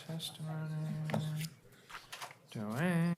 Testimony. Doing.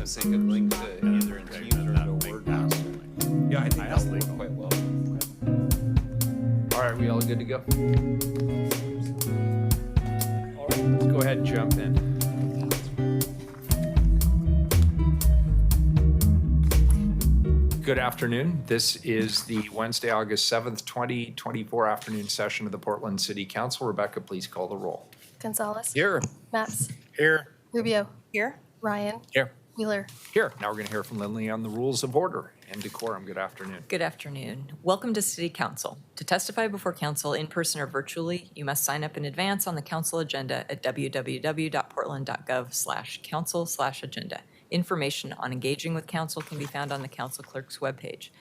Sync a link to either in Teams or into Word document. Yeah, I think that'll work quite well. All right, we all good to go? All right, let's go ahead and jump in. Good afternoon. This is the Wednesday, August 7th, 2024 afternoon session of the Portland City Council. Rebecca, please call the roll. Gonzalez. Here. Matz. Here. Rubio. Here. Ryan. Here. Wheeler. Here. Now we're going to hear from Lindley on the rules of order. and decorum. Good afternoon. Good afternoon. Welcome to City Council. To testify before council in person or virtually, you must sign up in advance on the council agenda at www.portland.gov/council/agenda. Information on engaging with council can be found on the council clerk's webpage.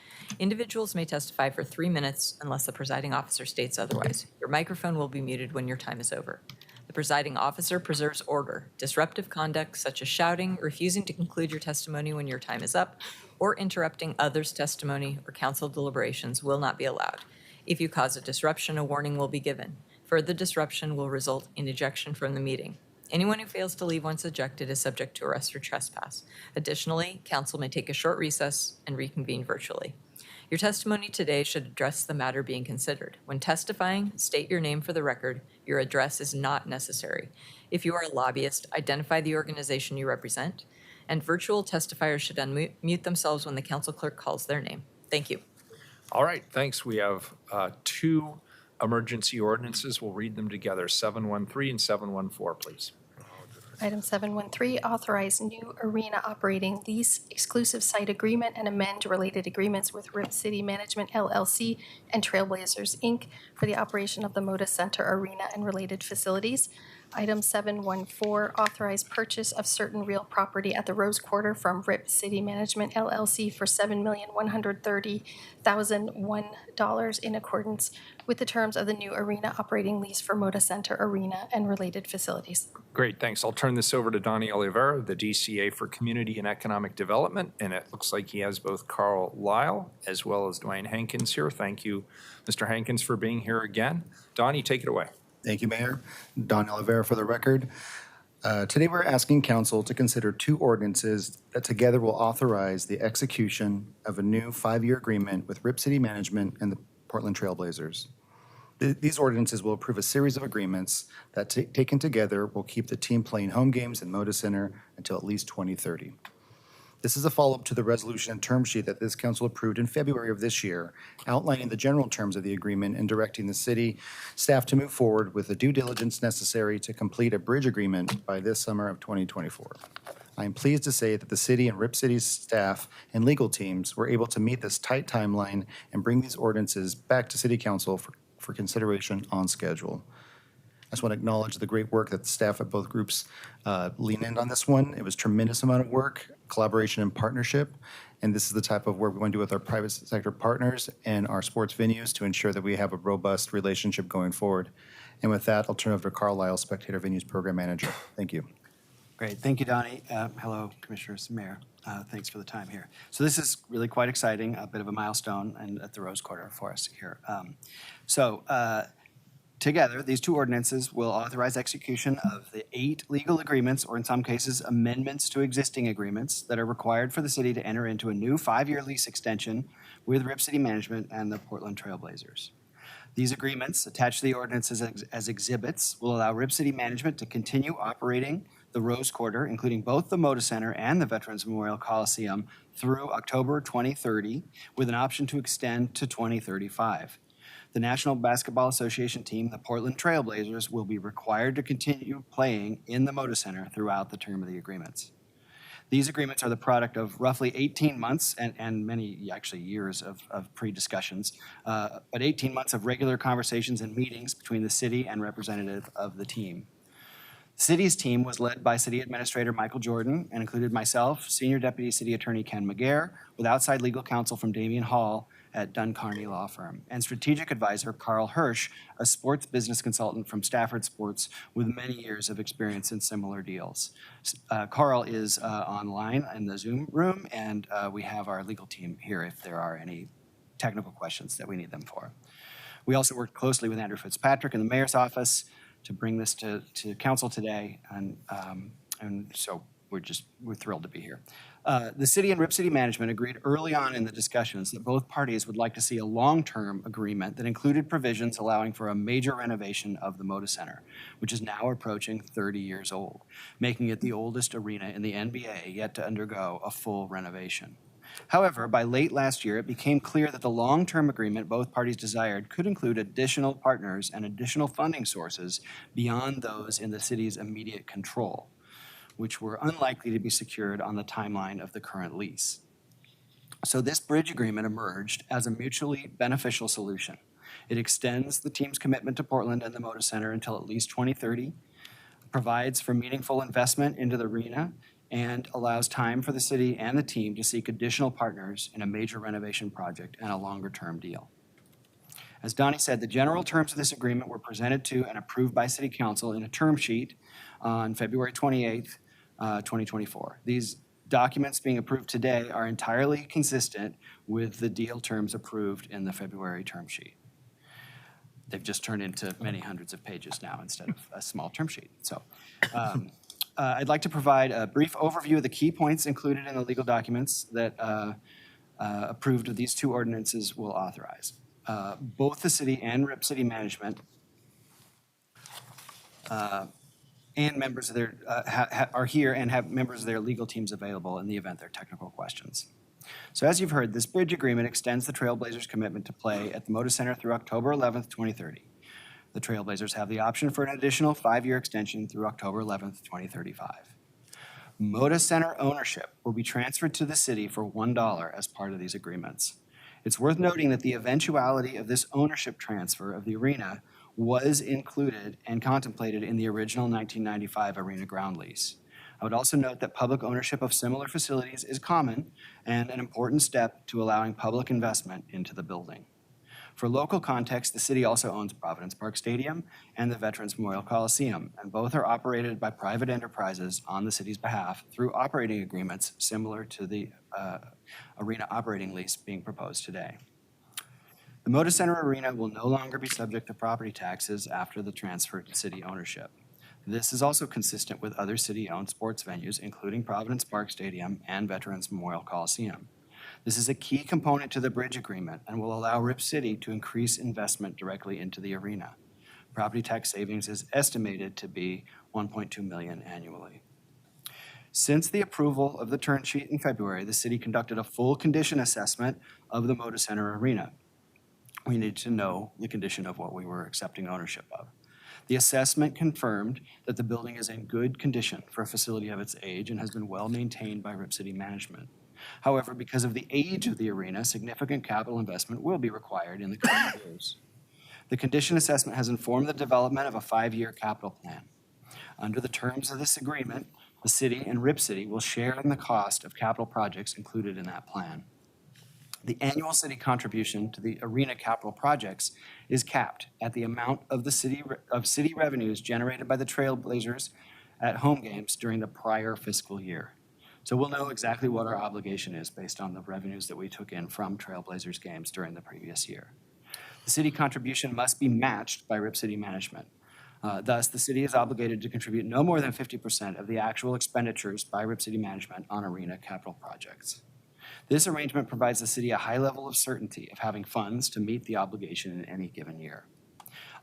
Individuals may testify for 3 minutes unless the presiding officer states otherwise. Your microphone will be muted when your time is over. The presiding officer preserves order. Disruptive conduct such as shouting, refusing to conclude your testimony when your time is up, or interrupting others' testimony or council deliberations will not be allowed. If you cause a disruption, a warning will be given. Further disruption will result in ejection from the meeting. Anyone who fails to leave once ejected is subject to arrest or trespass. Additionally, council may take a short recess and reconvene virtually. Your testimony today should address the matter being considered. When testifying, state your name for the record. Your address is not necessary. If you are a lobbyist, identify the organization you represent. And virtual testifiers should unmute themselves when the council clerk calls their name. Thank you. All right, thanks. We have two emergency ordinances. We'll read them together, 713 and 714, please. Item 713, authorize new arena operating lease exclusive site agreement and amend related agreements with Rip City Management LLC and Trailblazers, Inc. for the operation of the Moda Center Arena and related facilities. Item 714, authorize purchase of certain real property at the Rose Quarter from Rip City Management LLC for $7,130,001 in accordance with the terms of the new arena operating lease for Moda Center Arena and related facilities. Great, thanks. I'll turn this over to Donnie Oliveira, the DCA for Community and Economic Development, and it looks like he has both Carl Lyle as well as Dwayne Hankins here. Thank you, Mr. Hankins, for being here again. Donnie, take it away. Thank you, Mayor. Don Oliveira for the record. Today, we're asking council to consider two ordinances that together will authorize the execution of a new 5-year agreement with Rip City Management and the Portland Trailblazers. These ordinances will approve a series of agreements that, taken together, will keep the team playing home games in Moda Center until at least 2030. This is a follow-up to the resolution and term sheet that this council approved in February of this year, outlining the general terms of the agreement and directing the city staff to move forward with the due diligence necessary to complete a bridge agreement by this summer of 2024. I am pleased to say that the city and Rip City's staff and legal teams were able to meet this tight timeline and bring these ordinances back to City Council for consideration on schedule. I just want to acknowledge the great work that the staff at both groups leaned in on this one. It was a tremendous amount of work, collaboration, and partnership. And this is the type of work we want to do with our private sector partners and our sports venues to ensure that we have a robust relationship going forward. And with that, I'll turn it over to Carl Lyle, Spectator Venues Program Manager. Thank you. Great. Thank you, Donnie. Hello, Commissioners and Mayor. Thanks for the time here. So this is really quite exciting, a bit of a milestone and at the Rose Quarter for us here. Together, these two ordinances will authorize execution of the 8 legal agreements, or in some cases, amendments to existing agreements that are required for the city to enter into a new 5-year lease extension with Rip City Management and the Portland Trailblazers. These agreements, attached to the ordinances as exhibits, will allow Rip City Management to continue operating the Rose Quarter, including both the Moda Center and the Veterans Memorial Coliseum, through October 2030, with an option to extend to 2035. The National Basketball Association team, the Portland Trailblazers, will be required to continue playing in the Moda Center throughout the term of the agreements. These agreements are the product of roughly 18 months and many actually years of pre-discussions, but 18 months of regular conversations and meetings between the city and representative of the team. The city's team was led by City Administrator Michael Jordan and included myself, Senior Deputy City Attorney Ken McGarr, with outside legal counsel from Damian Hall at Dunn Carney Law Firm, and Strategic Advisor Carl Hirsch, a sports business consultant from Stafford Sports with many years of experience in similar deals. Carl is online in the Zoom room, and we have our legal team here if there are any technical questions that we need them for. We also worked closely with Andrew Fitzpatrick in the mayor's office to bring this to council today, and so we're thrilled to be here. The city and Rip City Management agreed early on in the discussions that both parties would like to see a long-term agreement that included provisions allowing for a major renovation of the Moda Center, which is now approaching 30 years old, making it the oldest arena in the NBA yet to undergo a full renovation. However, by late last year, it became clear that the long-term agreement both parties desired could include additional partners and additional funding sources beyond those in the city's immediate control, which were unlikely to be secured on the timeline of the current lease. So this bridge agreement emerged as a mutually beneficial solution. It extends the team's commitment to Portland and the Moda Center until at least 2030, provides for meaningful investment into the arena, and allows time for the city and the team to seek additional partners in a major renovation project and a longer-term deal. As Donnie said, the general terms of this agreement were presented to and approved by City Council in a term sheet on February 28th, 2024. These documents being approved today are entirely consistent with the deal terms approved in the February term sheet. They've just turned into many hundreds of pages now instead of a small term sheet. So I'd like to provide a brief overview of the key points included in the legal documents that approved of these two ordinances will authorize. Both the city and RIP City Management and members of their, are here and have members of their legal teams available in the event there are technical questions. So as you've heard, this bridge agreement extends the Trailblazers' commitment to play at the Moda Center through October 11th, 2030. The Trailblazers have the option for an additional 5-year extension through October 11th, 2035. Moda Center ownership will be transferred to the city for $1 as part of these agreements. It's worth noting that the eventuality of this ownership transfer of the arena was included and contemplated in the original 1995 arena ground lease. I would also note that public ownership of similar facilities is common and an important step to allowing public investment into the building. For local context, the city also owns Providence Park Stadium and the Veterans Memorial Coliseum, and both are operated by private enterprises on the city's behalf through operating agreements similar to the arena operating lease being proposed today. The Moda Center Arena will no longer be subject to property taxes after the transfer to city ownership. This is also consistent with other city-owned sports venues, including Providence Park Stadium and Veterans Memorial Coliseum. This is a key component to the bridge agreement and will allow RIP City to increase investment directly into the arena. Property tax savings is estimated to be $1.2 million annually. Since the approval of the term sheet in February, the city conducted a full condition assessment of the Moda Center Arena. We needed to know the condition of what we were accepting ownership of. The assessment confirmed that the building is in good condition for a facility of its age and has been well maintained by RIP City Management. However, because of the age of the arena, significant capital investment will be required in the coming years. The condition assessment has informed the development of a 5-year capital plan. Under the terms of this agreement, the city and RIP City will share in the cost of capital projects included in that plan. The annual city contribution to the arena capital projects is capped at the amount of the city revenues generated by the Trailblazers at home games during the prior fiscal year. So we'll know exactly what our obligation is based on the revenues that we took in from Trailblazers games during the previous year. The city contribution must be matched by RIP City Management. Thus, the city is obligated to contribute no more than 50% of the actual expenditures by RIP City Management on arena capital projects. This arrangement provides the city a high level of certainty of having funds to meet the obligation in any given year.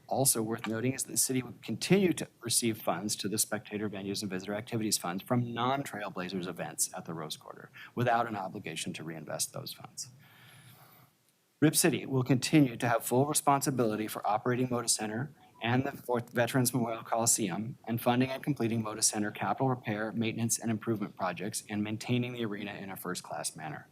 Also worth noting is that the city would continue to receive funds to the Spectator Venues and Visitor Activities Fund from non-Trailblazers events at the Rose Quarter without an obligation to reinvest those funds. RIP City will continue to have full responsibility for operating Moda Center and the Veterans Memorial Coliseum and funding and completing Moda Center capital repair, maintenance, and improvement projects and maintaining the arena in a first-class manner.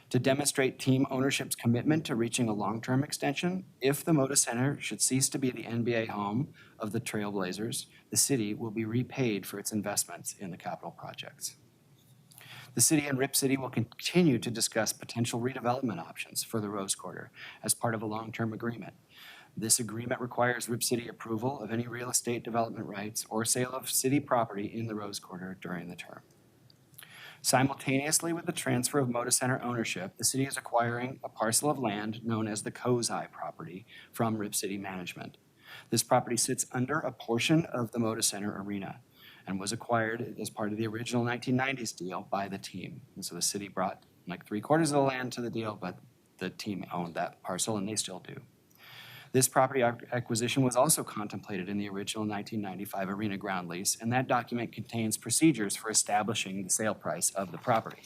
To demonstrate team ownership's commitment to reaching a long-term extension, if the Moda Center should cease to be the NBA home of the Trailblazers, the city will be repaid for its investments in the capital projects. The city and RIP City will continue to discuss potential redevelopment options for the Rose Quarter as part of a long-term agreement. This agreement requires RIP City approval of any real estate development rights or sale of city property in the Rose Quarter during the term. Simultaneously with the transfer of Moda Center ownership, the city is acquiring a parcel of land known as the Kozai property from RIP City Management. This property sits under a portion of the Moda Center Arena and was acquired as part of the original 1990s deal by the team. And so the city brought like 3/4 of the land to the deal, but the team owned that parcel and they still do. This property acquisition was also contemplated in the original 1995 arena ground lease, and that document contains procedures for establishing the sale price of the property.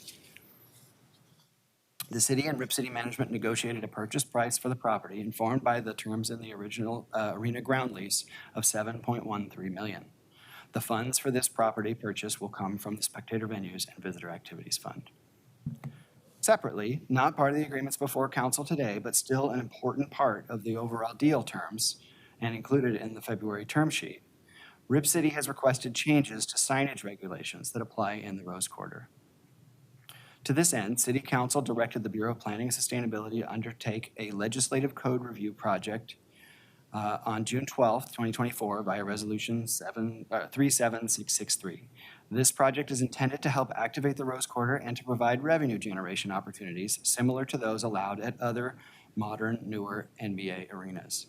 The city and RIP City Management negotiated a purchase price for the property informed by the terms in the original arena ground lease of $7.13 million. The funds for this property purchase will come from the Spectator Venues and Visitor Activities Fund. Separately, not part of the agreements before council today, but still an important part of the overall deal terms and included in the February term sheet, Rip City has requested changes to signage regulations that apply in the Rose Quarter. To this end, City Council directed the Bureau of Planning and Sustainability to undertake a legislative code review project on June 12th, 2024 via Resolution 37663. This project is intended to help activate the Rose Quarter and to provide revenue generation opportunities similar to those allowed at other modern, newer NBA arenas.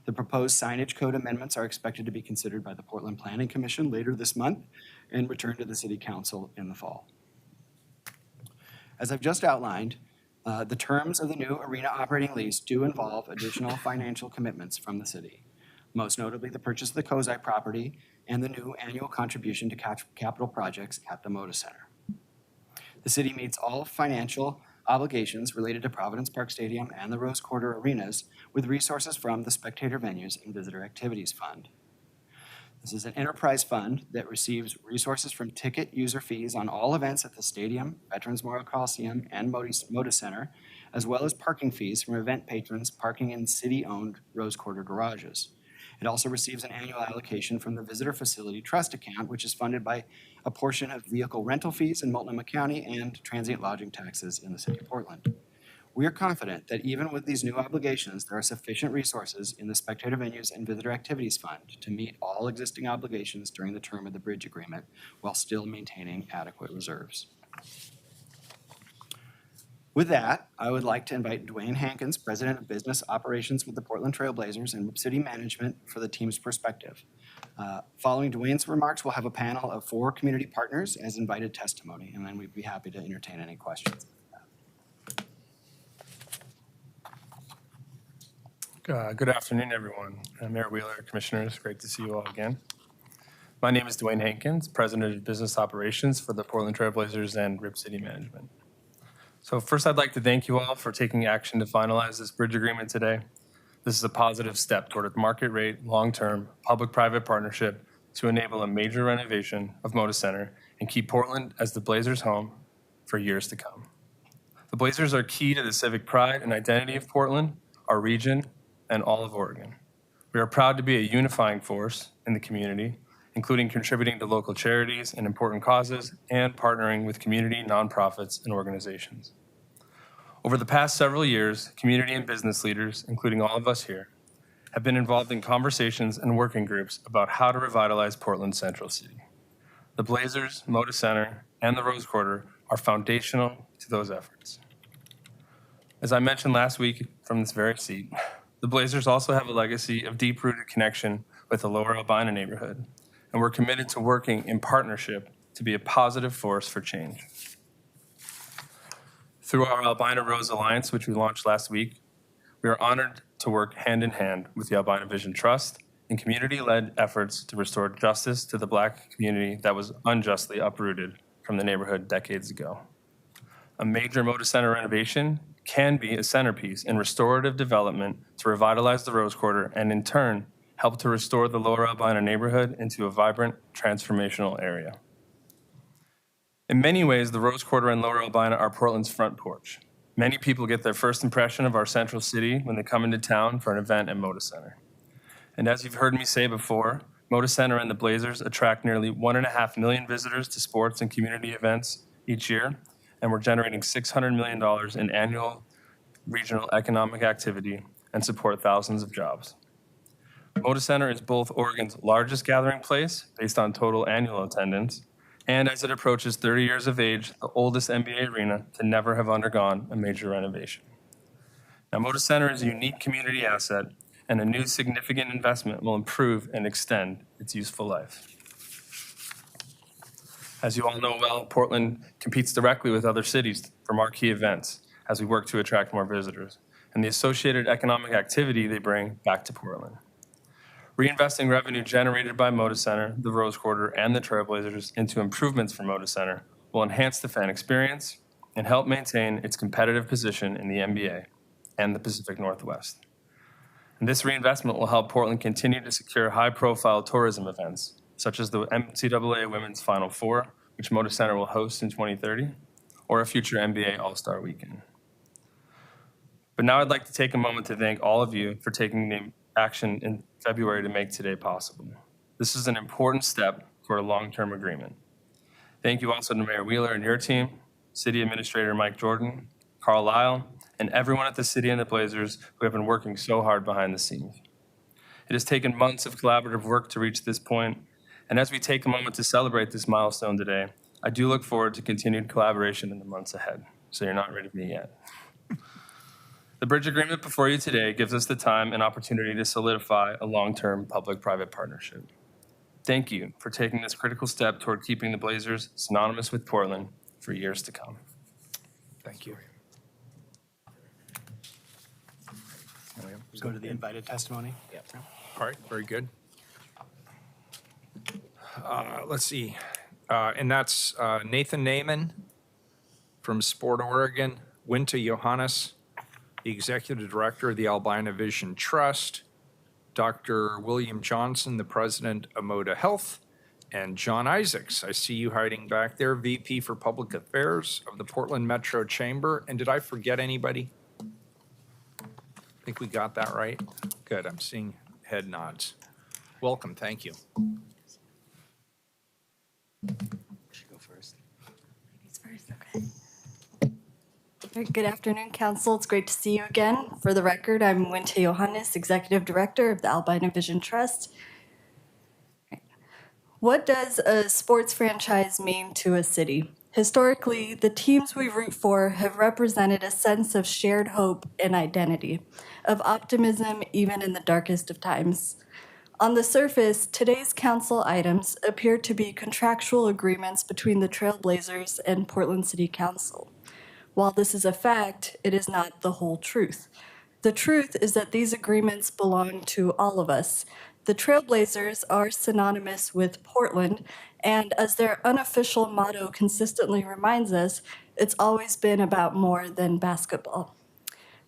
The proposed signage code amendments are expected to be considered by the Portland Planning Commission later this month and returned to the City Council in the fall. As I've just outlined, the terms of the new arena operating lease do involve additional financial commitments from the city, most notably the purchase of the Kozai property and the new annual contribution to capital projects at the Moda Center. The city meets all financial obligations related to Providence Park Stadium and the Rose Quarter arenas with resources from the Spectator Venues and Visitor Activities Fund. This is an enterprise fund that receives resources from ticket user fees on all events at the stadium, Veterans Memorial Coliseum, and Moda Center, as well as parking fees from event patrons parking in city-owned Rose Quarter garages. It also receives an annual allocation from the Visitor Facility Trust Account, which is funded by a portion of vehicle rental fees in Multnomah County and transient lodging taxes in the city of Portland. We are confident that even with these new obligations, there are sufficient resources in the Spectator Venues and Visitor Activities Fund to meet all existing obligations during the term of the bridge agreement while still maintaining adequate reserves. With that, I would like to invite Dwayne Hankins, President of Business Operations with the Portland Trail Blazers and Rip City Management for the team's perspective. Following Dwayne's remarks, we'll have a panel of 4 community partners as invited testimony, and then we'd be happy to entertain any questions. Good afternoon, everyone. Mayor Wheeler, Commissioners, great to see you all again. My name is Dwayne Hankins, President of Business Operations for the Portland Trail Blazers and Rip City Management. So first, I'd like to thank you all for taking action to finalize this bridge agreement today. This is a positive step toward a market rate, long-term, public-private partnership to enable a major renovation of Moda Center and keep Portland as the Blazers' home for years to come. The Blazers are key to the civic pride and identity of Portland, our region, and all of Oregon. We are proud to be a unifying force in the community, including contributing to local charities and important causes and partnering with community nonprofits and organizations. Over the past several years, community and business leaders, including all of us here, have been involved in conversations and working groups about how to revitalize Portland Central City. The Blazers, Moda Center, and the Rose Quarter are foundational to those efforts. As I mentioned last week from this very seat, the Blazers also have a legacy of deep-rooted connection with the Lower Albina neighborhood, and we're committed to working in partnership to be a positive force for change. Through our Albina Rose Alliance, which we launched last week, we are honored to work hand in hand with the Albina Vision Trust in community-led efforts to restore justice to the Black community that was unjustly uprooted from the neighborhood decades ago. A major Moda Center renovation can be a centerpiece in restorative development to revitalize the Rose Quarter and in turn help to restore the Lower Albina neighborhood into a vibrant, transformational area. In many ways, the Rose Quarter and Lower Albina are Portland's front porch. Many people get their first impression of our central city when they come into town for an event at Moda Center. And as you've heard me say before, Moda Center and the Blazers attract nearly 1.5 million visitors to sports and community events each year, and we're generating $600 million in annual regional economic activity and support thousands of jobs. Moda Center is both Oregon's largest gathering place based on total annual attendance, and as it approaches 30 years of age, the oldest NBA arena to never have undergone a major renovation. Now, Moda Center is a unique community asset, and a new significant investment will improve and extend its useful life. As you all know well, Portland competes directly with other cities for marquee events as we work to attract more visitors, and the associated economic activity they bring back to Portland. Reinvesting revenue generated by Moda Center, the Rose Quarter, and the Trailblazers into improvements for Moda Center will enhance the fan experience and help maintain its competitive position in the NBA and the Pacific Northwest. And this reinvestment will help Portland continue to secure high-profile tourism events, such as the NCAA Women's Final Four, which Moda Center will host in 2030, or a future NBA All-Star weekend. But now I'd like to take a moment to thank all of you for taking the action in February to make today possible. This is an important step toward a long-term agreement. Thank you also to Mayor Wheeler and your team, City Administrator Mike Jordan, Carl Lyle, and everyone at the city and the Blazers who have been working so hard behind the scenes. It has taken months of collaborative work to reach this point, and as we take a moment to celebrate this milestone today, I do look forward to continued collaboration in the months ahead, so you're not ready for me yet. The bridge agreement before you today gives us the time and opportunity to solidify a long-term public-private partnership. Thank you for taking this critical step toward keeping the Blazers synonymous with Portland for years to come. Thank you. Go to the invited testimony. All right, very good. Let's see. And that's Nathan Naiman from Sport Oregon, Winta Johannes, the Executive Director of the Albina Vision Trust, Dr. William Johnson, the President of Moda Health, and John Isaacs. I see you hiding back there, VP for Public Affairs of the Portland Metro Chamber. And did I forget anybody? I think we got that right. Good, I'm seeing head nods. Welcome, thank you. Go first. Ladies first, okay. All right, good afternoon, Council. It's great to see you again. For the record, I'm Winta Johannes, Executive Director of the Albina Vision Trust. What does a sports franchise mean to a city? Historically, the teams we root for have represented a sense of shared hope and identity, of optimism even in the darkest of times. On the surface, today's council items appear to be contractual agreements between the Trailblazers and Portland City Council. While this is a fact, it is not the whole truth. The truth is that these agreements belong to all of us. The Trailblazers are synonymous with Portland, and as their unofficial motto consistently reminds us, it's always been about more than basketball.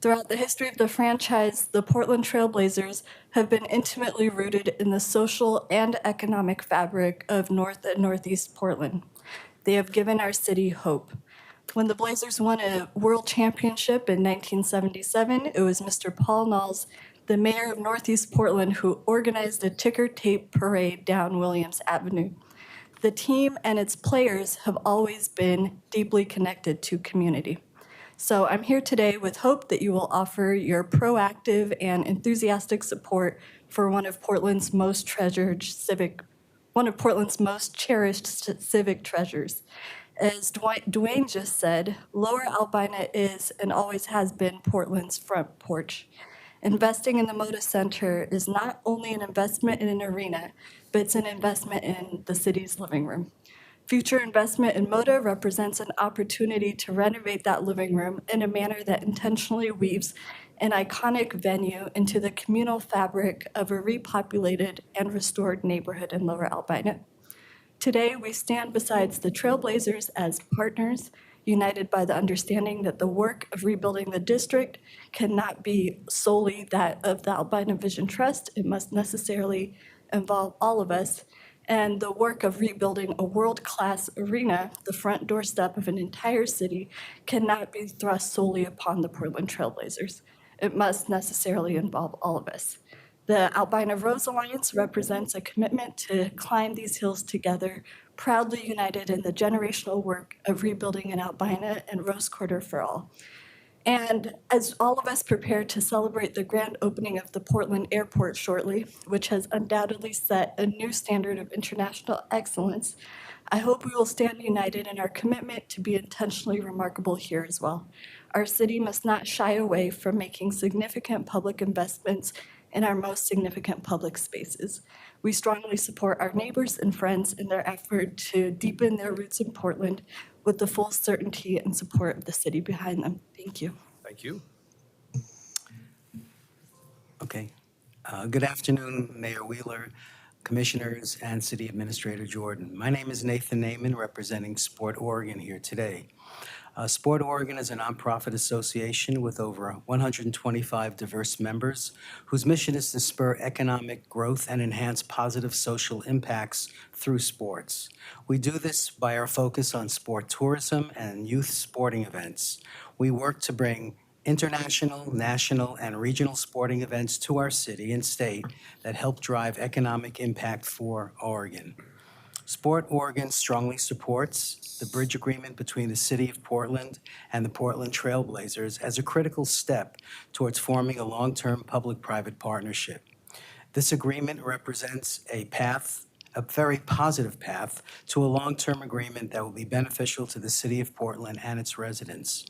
Throughout the history of the franchise, the Portland Trailblazers have been intimately rooted in the social and economic fabric of North and Northeast Portland. They have given our city hope. When the Blazers won a world championship in 1977, it was Mr. Paul Knowles, the mayor of Northeast Portland, who organized a ticker tape parade down Williams Avenue. The team and its players have always been deeply connected to community. So I'm here today with hope that you will offer your proactive and enthusiastic support for one of Portland's most cherished civic treasures. As Dwayne just said, Lower Albina is and always has been Portland's front porch. Investing in the Moda Center is not only an investment in an arena, but it's an investment in the city's living room. Future investment in Moda represents an opportunity to renovate that living room in a manner that intentionally weaves an iconic venue into the communal fabric of a repopulated and restored neighborhood in Lower Albina. Today, we stand beside the Trailblazers as partners, united by the understanding that the work of rebuilding the district cannot be solely that of the Albina Vision Trust. It must necessarily involve all of us. And the work of rebuilding a world-class arena, the front doorstep of an entire city, cannot be thrust solely upon the Portland Trailblazers. It must necessarily involve all of us. The Albina Rose Alliance represents a commitment to climb these hills together, proudly united in the generational work of rebuilding an Albina and Rose Quarter for all. And as all of us prepare to celebrate the grand opening of the Portland Airport shortly, which has undoubtedly set a new standard of international excellence, I hope we will stand united in our commitment to be intentionally remarkable here as well. Our city must not shy away from making significant public investments in our most significant public spaces. We strongly support our neighbors and friends in their effort to deepen their roots in Portland with the full certainty and support of the city behind them. Thank you. Thank you. Okay. Good afternoon, Mayor Wheeler, Commissioners, and City Administrator Jordan. My name is Nathan Naiman, representing Sport Oregon here today. Sport Oregon is a nonprofit association with over 125 diverse members whose mission is to spur economic growth and enhance positive social impacts through sports. We do this by our focus on sport tourism and youth sporting events. We work to bring international, national, and regional sporting events to our city and state that help drive economic impact for Oregon. Sport Oregon strongly supports the bridge agreement between the City of Portland and the Portland Trailblazers as a critical step towards forming a long-term public-private partnership. This agreement represents a very positive path to a long-term agreement that will be beneficial to the City of Portland and its residents.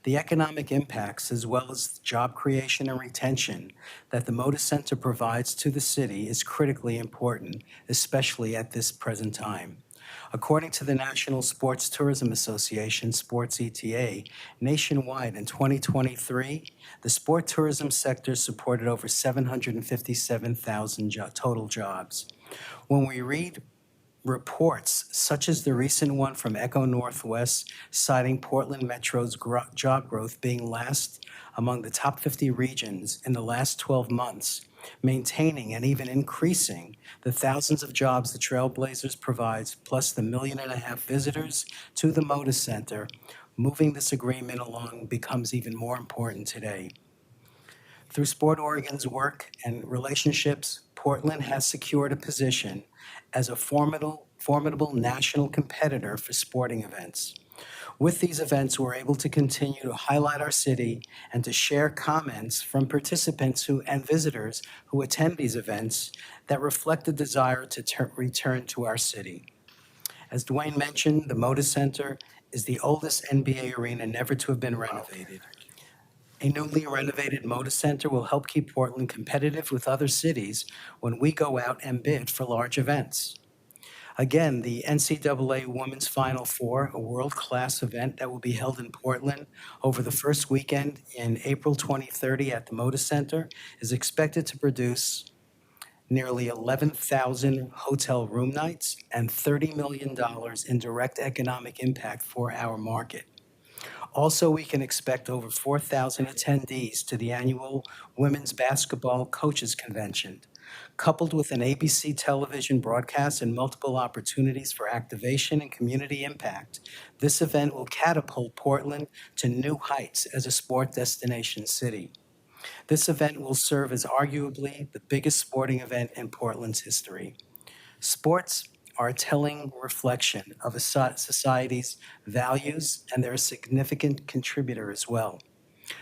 The economic impacts, as well as job creation and retention that the Moda Center provides to the city, is critically important, especially at this present time. According to the National Sports Tourism Association, Sports ETA, nationwide in 2023, the sport tourism sector supported over 757,000 total jobs. When we read reports such as the recent one from Echo Northwest citing Portland Metro's job growth being last among the top 50 regions in the last 12 months, maintaining and even increasing the thousands of jobs the Trailblazers provides, plus the 1.5 million visitors to the Moda Center, moving this agreement along becomes even more important today. Through Sport Oregon's work and relationships, Portland has secured a position as a formidable national competitor for sporting events. With these events, we're able to continue to highlight our city and to share comments from participants and visitors who attend these events that reflect a desire to return to our city. As Dwayne mentioned, the Moda Center is the oldest NBA arena never to have been renovated. A newly renovated Moda Center will help keep Portland competitive with other cities when we go out and bid for large events. Again, the NCAA Women's Final Four, a world-class event that will be held in Portland over the first weekend in April 2030 at the Moda Center, is expected to produce nearly 11,000 hotel room nights and $30 million in direct economic impact for our market. Also, we can expect over 4,000 attendees to the annual Women's Basketball Coaches Convention. Coupled with an ABC television broadcast and multiple opportunities for activation and community impact, this event will catapult Portland to new heights as a sport destination city. This event will serve as arguably the biggest sporting event in Portland's history. Sports are a telling reflection of a society's values, and they're a significant contributor as well.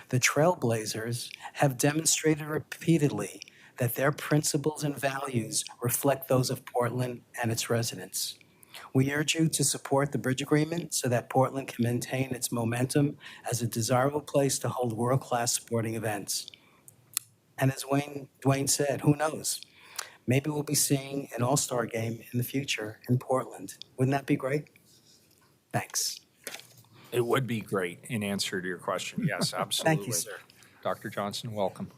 The Trailblazers have demonstrated repeatedly that their principles and values reflect those of Portland and its residents. We urge you to support the bridge agreement so that Portland can maintain its momentum as a desirable place to hold world-class sporting events. And as Dwayne said, who knows? Maybe we'll be seeing an all-star game in the future in Portland. Wouldn't that be great? Thanks. It would be great in answer to your question. Yes, absolutely. Thank you, sir. Dr. Johnson, welcome.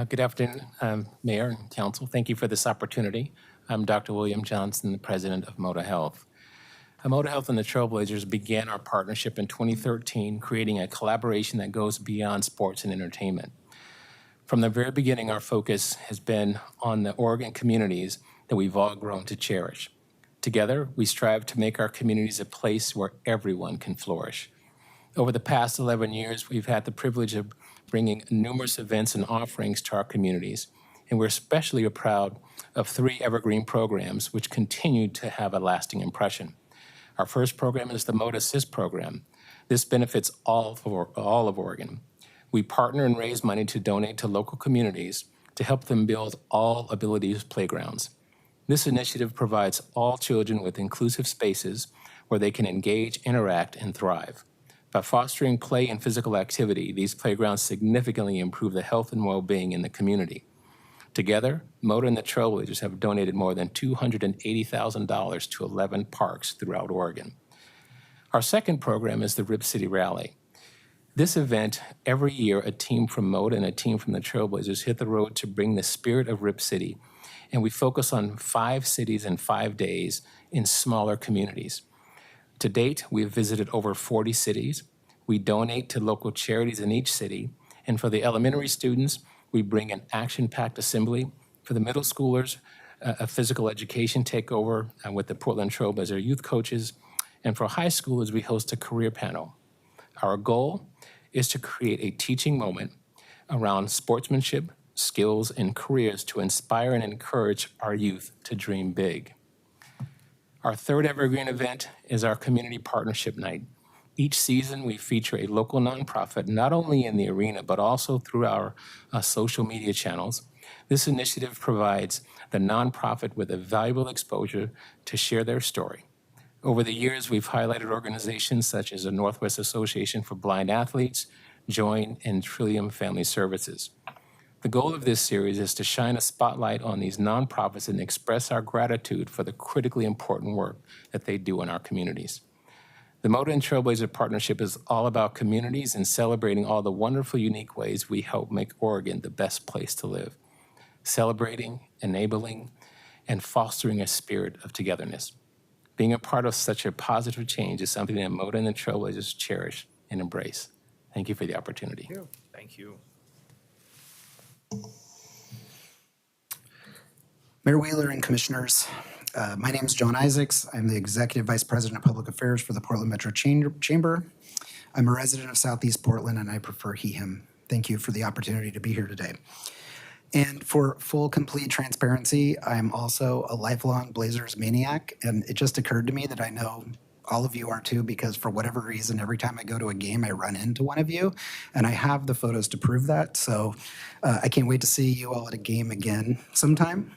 Good afternoon, Mayor and Council. Thank you for this opportunity. I'm Dr. William Johnson, the president of Moda Health. Moda Health and the Trailblazers began our partnership in 2013, creating a collaboration that goes beyond sports and entertainment. From the very beginning, our focus has been on the Oregon communities that we've all grown to cherish. Together, we strive to make our communities a place where everyone can flourish. Over the past 11 years, we've had the privilege of bringing numerous events and offerings to our communities, and we're especially proud of 3 evergreen programs which continue to have a lasting impression. Our first program is the Moda Assist program. This benefits all of Oregon. We partner and raise money to donate to local communities to help them build all abilities playgrounds. This initiative provides all children with inclusive spaces where they can engage, interact, and thrive. By fostering play and physical activity, these playgrounds significantly improve the health and well-being in the community. Together, Moda and the Trailblazers have donated more than $280,000 to 11 parks throughout Oregon. Our second program is the Rip City Rally. This event, every year, a team from Moda and a team from the Trailblazers hit the road to bring the spirit of Rip City, and we focus on 5 cities in 5 days in smaller communities. To date, we have visited over 40 cities. We donate to local charities in each city. And for the elementary students, we bring an action-packed assembly. For the middle schoolers, a physical education takeover with the Portland Trailblazer youth coaches. And for high schoolers, we host a career panel. Our goal is to create a teaching moment around sportsmanship, skills, and careers to inspire and encourage our youth to dream big. Our third evergreen event is our Community Partnership Night. Each season, we feature a local nonprofit, not only in the arena, but also through our social media channels. This initiative provides the nonprofit with a valuable exposure to share their story. Over the years, we've highlighted organizations such as the Northwest Association for Blind Athletes, JOIN, and Trillium Family Services. The goal of this series is to shine a spotlight on these nonprofits and express our gratitude for the critically important work that they do in our communities. The MOTA and Trailblazer Partnership is all about communities and celebrating all the wonderful, unique ways we help make Oregon the best place to live, celebrating, enabling, and fostering a spirit of togetherness. Being a part of such a positive change is something that MOTA and the Trailblazers cherish and embrace. Thank you for the opportunity. Thank you. Mayor Wheeler and Commissioners, my name is John Isaacs. I'm the Executive Vice President of Public Affairs for the Portland Metro Chamber. I'm a resident of Southeast Portland, and I prefer he, him. Thank you for the opportunity to be here today. And for full, complete transparency, I'm also a lifelong Blazers maniac, and it just occurred to me that I know all of you are too, because for whatever reason, every time I go to a game, I run into one of you, and I have the photos to prove that. So I can't wait to see you all at a game again sometime.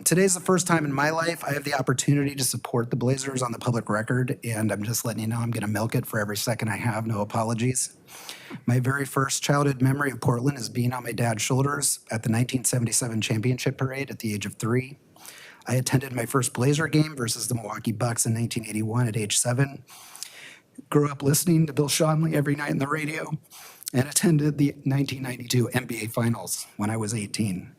Today's the first time in my life I have the opportunity to support the Blazers on the public record, and I'm just letting you know I'm going to milk it for every second I have, no apologies. My very first childhood memory of Portland is being on my dad's shoulders at the 1977 championship parade at the age of 3. I attended my first Blazer game versus the Milwaukee Bucks in 1981 at age 7. Grew up listening to Bill Schonely every night on the radio, and attended the 1992 NBA Finals when I was 18.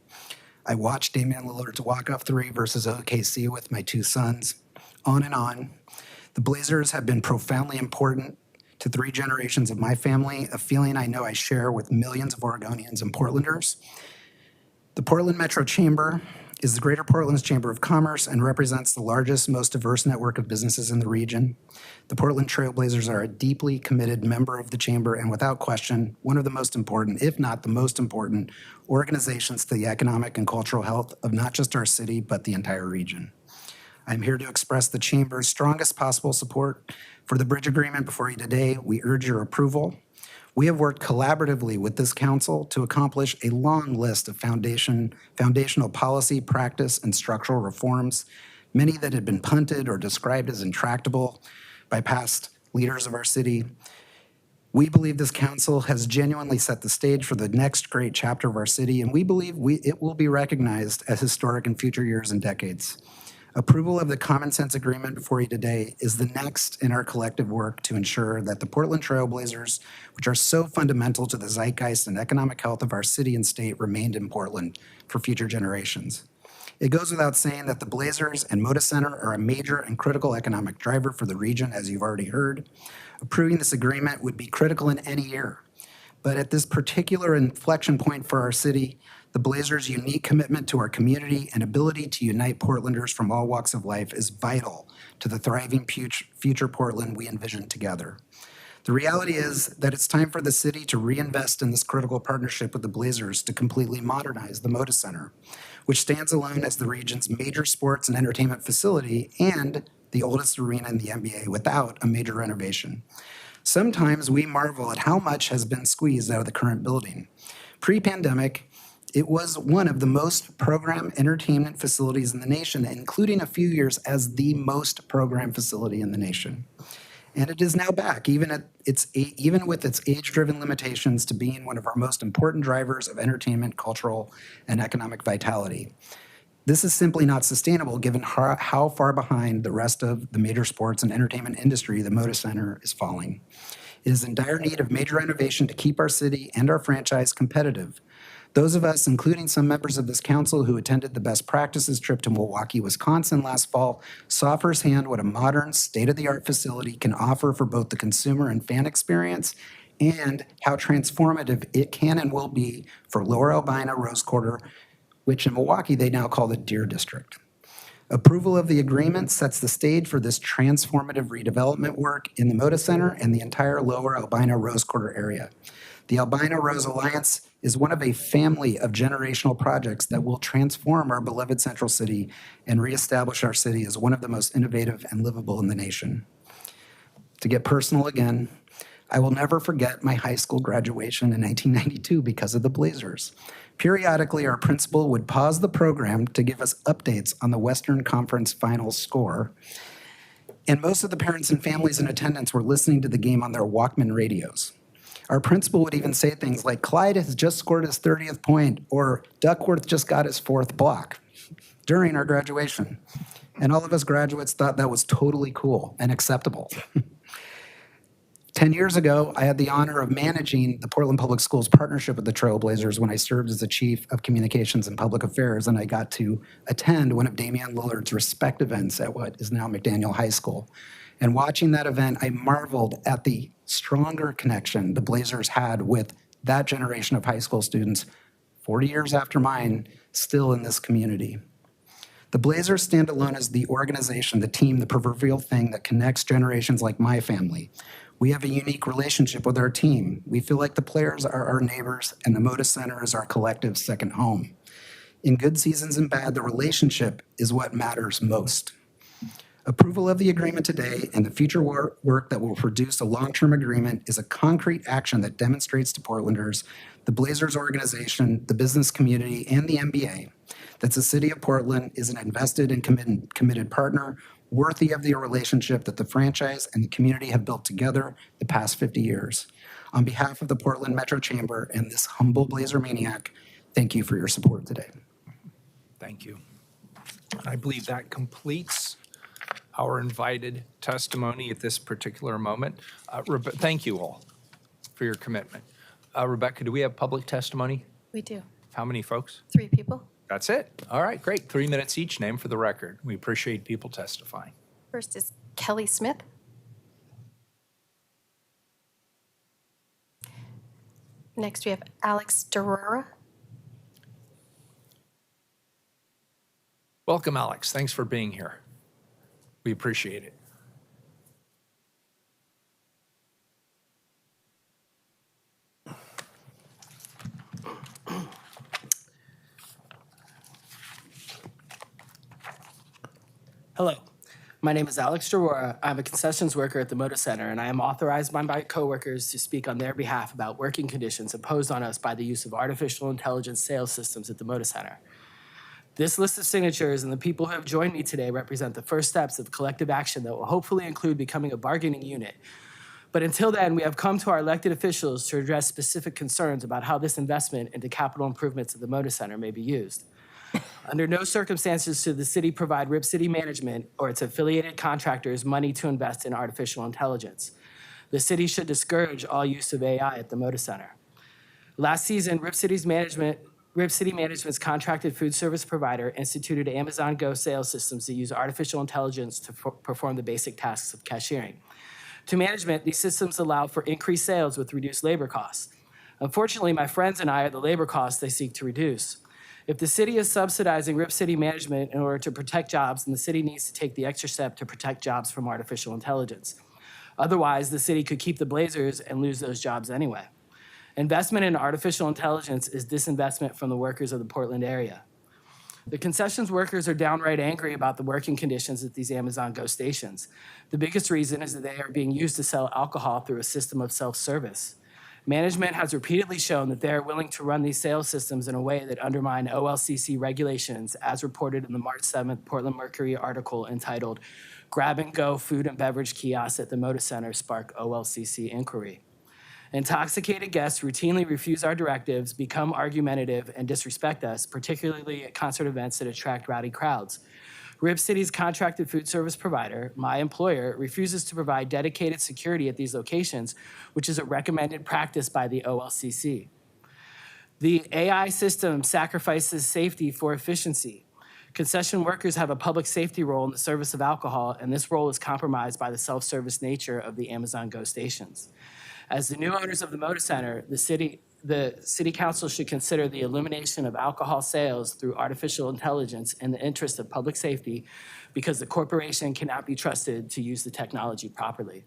I watched Damian Lillard's walk-off 3 versus OKC with my 2 sons, on and on. The Blazers have been profoundly important to 3 generations of my family, a feeling I know I share with millions of Oregonians and Portlanders. The Portland Metro Chamber is the Greater Portland's Chamber of Commerce and represents the largest, most diverse network of businesses in the region. The Portland Trailblazers are a deeply committed member of the Chamber and without question, one of the most important, if not the most important, organizations to the economic and cultural health of not just our city, but the entire region. I'm here to express the Chamber's strongest possible support for the bridge agreement before you today. We urge your approval. We have worked collaboratively with this council to accomplish a long list of foundational policy, practice, and structural reforms, many that had been punted or described as intractable by past leaders of our city. We believe this council has genuinely set the stage for the next great chapter of our city, and we believe it will be recognized as historic in future years and decades. Approval of the Common Sense Agreement before you today is the next in our collective work to ensure that the Portland Trailblazers, which are so fundamental to the zeitgeist and economic health of our city and state, remained in Portland for future generations. It goes without saying that the Blazers and Moda Center are a major and critical economic driver for the region, as you've already heard. Approving this agreement would be critical in any year. But at this particular inflection point for our city, the Blazers' unique commitment to our community and ability to unite Portlanders from all walks of life is vital to the thriving future Portland we envision together. The reality is that it's time for the city to reinvest in this critical partnership with the Blazers to completely modernize the Moda Center, which stands alone as the region's major sports and entertainment facility and the oldest arena in the NBA without a major renovation. Sometimes we marvel at how much has been squeezed out of the current building. Pre-pandemic, it was one of the most programmed entertainment facilities in the nation, including a few years as the most programmed facility in the nation. And it is now back, even with its age-driven limitations, to being one of our most important drivers of entertainment, cultural, and economic vitality. This is simply not sustainable given how far behind the rest of the major sports and entertainment industry the Moda Center is falling. It is in dire need of major renovation to keep our city and our franchise competitive. Those of us, including some members of this council who attended the best practices trip to Milwaukee, Wisconsin last fall, saw firsthand what a modern, state-of-the-art facility can offer for both the consumer and fan experience, and how transformative it can and will be for Lower Albina, Rose Quarter, which in Milwaukee they now call the Deer District. Approval of the agreement sets the stage for this transformative redevelopment work in the Moda Center and the entire Lower Albina Rose Quarter area. The Albina Rose Alliance is one of a family of generational projects that will transform our beloved central city and reestablish our city as one of the most innovative and livable in the nation. To get personal again, I will never forget my high school graduation in 1992 because of the Blazers. Periodically, our principal would pause the program to give us updates on the Western Conference Finals score. And most of the parents and families in attendance were listening to the game on their Walkman radios. Our principal would even say things like, "Clyde has just scored his 30th point," or "Duckworth just got his 4th block," during our graduation. And all of us graduates thought that was totally cool and acceptable. 10 years ago, I had the honor of managing the Portland Public Schools partnership with the Trailblazers when I served as the Chief of Communications and Public Affairs, and I got to attend one of Damian Lillard's respect events at what is now McDaniel High School. And watching that event, I marveled at the stronger connection the Blazers had with that generation of high school students 40 years after mine, still in this community. The Blazers stand alone as the organization, the team, the proverbial thing that connects generations like my family. We have a unique relationship with our team. We feel like the players are our neighbors and the Moda Center is our collective second home. In good seasons and bad, the relationship is what matters most. Approval of the agreement today and the future work that will produce a long-term agreement is a concrete action that demonstrates to Portlanders, the Blazers organization, the business community, and the NBA that the city of Portland is an invested and committed partner worthy of the relationship that the franchise and the community have built together the past 50 years. On behalf of the Portland Metro Chamber and this humble Blazer maniac, thank you for your support today. Thank you. I believe that completes our invited testimony at this particular moment. Thank you all for your commitment. Rebecca, do we have public testimony? We do. How many folks? 3 people. That's it. All right, great. 3 minutes each, name for the record. We appreciate people testifying. First is Kelly Smith. Next, we have Alex Durora. Welcome, Alex. Thanks for being here. We appreciate it. Hello, my name is Alex Durora. I'm a concessions worker at the Moda Center, and I am authorized by my coworkers to speak on their behalf about working conditions imposed on us by the use of artificial intelligence sales systems at the Moda Center. This list of signatures and the people who have joined me today represent the first steps of collective action that will hopefully include becoming a bargaining unit. But until then, we have come to our elected officials to address specific concerns about how this investment into capital improvements at the Moda Center may be used. Under no circumstances should the city provide Rip City Management or its affiliated contractors money to invest in artificial intelligence. The city should discourage all use of AI at the Moda Center. Last season, Rip City Management's contracted food service provider instituted Amazon Go sales systems that use artificial intelligence to perform the basic tasks of cashiering. To management, these systems allow for increased sales with reduced labor costs. Unfortunately, my friends and I are the labor costs they seek to reduce. If the city is subsidizing Rip City Management in order to protect jobs, then the city needs to take the extra step to protect jobs from artificial intelligence. Otherwise, the city could keep the Blazers and lose those jobs anyway. Investment in artificial intelligence is disinvestment from the workers of the Portland area. The concessions workers are downright angry about the working conditions at these Amazon Go stations. The biggest reason is that they are being used to sell alcohol through a system of self-service. Management has repeatedly shown that they are willing to run these sales systems in a way that undermine OLCC regulations, as reported in the March 7th Portland Mercury article entitled "Grab and Go Food and Beverage Kiosks at the Moda Center Spark OLCC Inquiry." Intoxicated guests routinely refuse our directives, become argumentative, and disrespect us, particularly at concert events that attract rowdy crowds. Rip City's contracted food service provider, my employer, refuses to provide dedicated security at these locations, which is a recommended practice by the OLCC. The AI system sacrifices safety for efficiency. Concession workers have a public safety role in the service of alcohol, and this role is compromised by the self-service nature of the Amazon Go stations. As the new owners of the Moda Center, the city council should consider the elimination of alcohol sales through artificial intelligence in the interest of public safety because the corporation cannot be trusted to use the technology properly.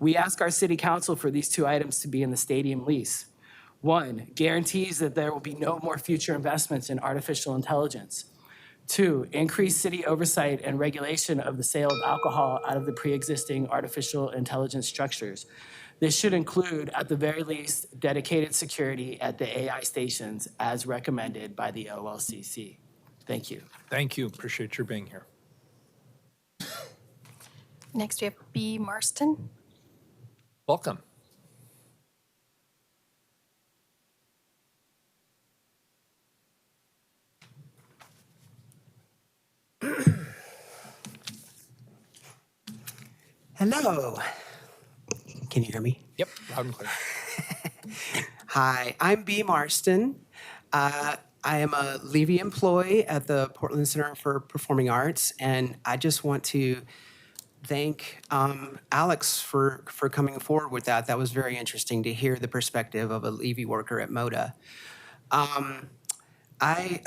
We ask our city council for these two items to be in the stadium lease. One, guarantees that there will be no more future investments in artificial intelligence. Two, increase city oversight and regulation of the sale of alcohol out of the pre-existing artificial intelligence structures. This should include, at the very least, dedicated security at the AI stations as recommended by the OLCC. Thank you. Thank you. Appreciate your being here. Next, we have B. Marston. Welcome. Hello. Can you hear me? Yep, loud and clear. Hi, I'm B. Marston. I am a Levy employee at the Portland Center for Performing Arts, and I just want to thank Alex for coming forward with that. That was very interesting to hear the perspective of a Levy worker at MODA. I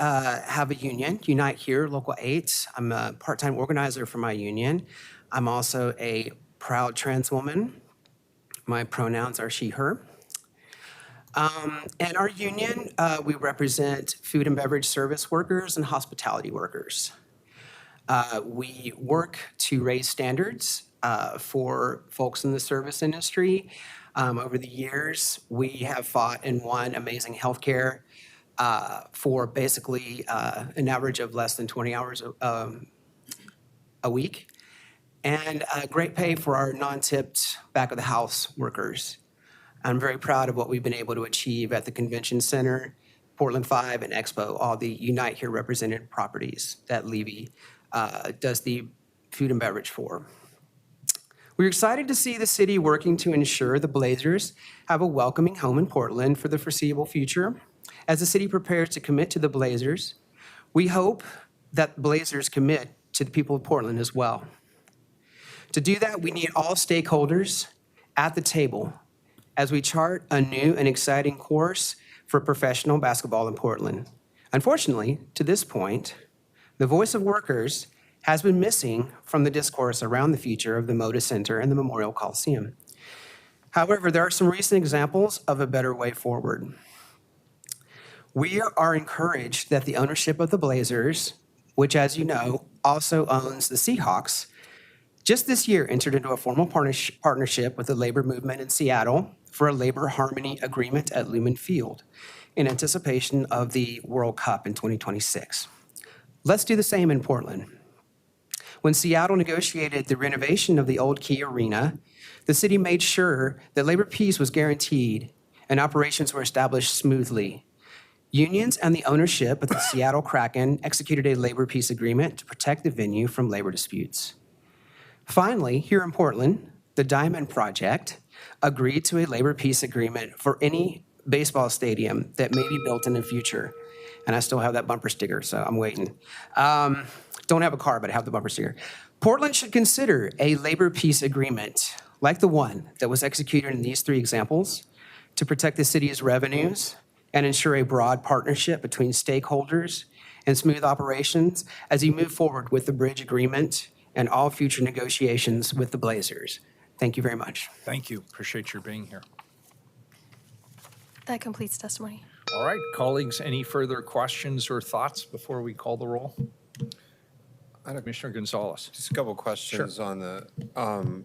have a union, Unite Here, Local 8. I'm a part-time organizer for my union. I'm also a proud trans woman. My pronouns are she, her. And our union, we represent food and beverage service workers and hospitality workers. We work to raise standards for folks in the service industry. Over the years, we have fought and won amazing healthcare for basically an average of less than 20 hours a week, and great pay for our non-tipped back-of-the-house workers. I'm very proud of what we've been able to achieve at the Convention Center, Portland 5, and Expo, all the Unite Here represented properties that Levy does the food and beverage for. We're excited to see the city working to ensure the Blazers have a welcoming home in Portland for the foreseeable future. As the city prepares to commit to the Blazers, we hope that Blazers commit to the people of Portland as well. To do that, we need all stakeholders at the table as we chart a new and exciting course for professional basketball in Portland. Unfortunately, to this point, the voice of workers has been missing from the discourse around the future of the Moda Center and the Memorial Coliseum. However, there are some recent examples of a better way forward. We are encouraged that the ownership of the Blazers, which, as you know, also owns the Seahawks, just this year entered into a formal partnership with the labor movement in Seattle for a labor harmony agreement at Lumen Field in anticipation of the World Cup in 2026. Let's do the same in Portland. When Seattle negotiated the renovation of the old Key Arena, the city made sure that labor peace was guaranteed and operations were established smoothly. Unions and the ownership of the Seattle Kraken executed a labor peace agreement to protect the venue from labor disputes. Finally, here in Portland, the Diamond Project agreed to a labor peace agreement for any baseball stadium that may be built in the future. And I still have that bumper sticker, so I'm waiting. Don't have a car, but I have the bumper sticker. Portland should consider a labor peace agreement like the one that was executed in these three examples to protect the city's revenues and ensure a broad partnership between stakeholders and smooth operations as you move forward with the bridge agreement and all future negotiations with the Blazers. Thank you very much. Thank you. Appreciate your being here. That completes testimony. All right, colleagues, any further questions or thoughts before we call the roll? Commissioner Gonzalez. Just a couple questions on the,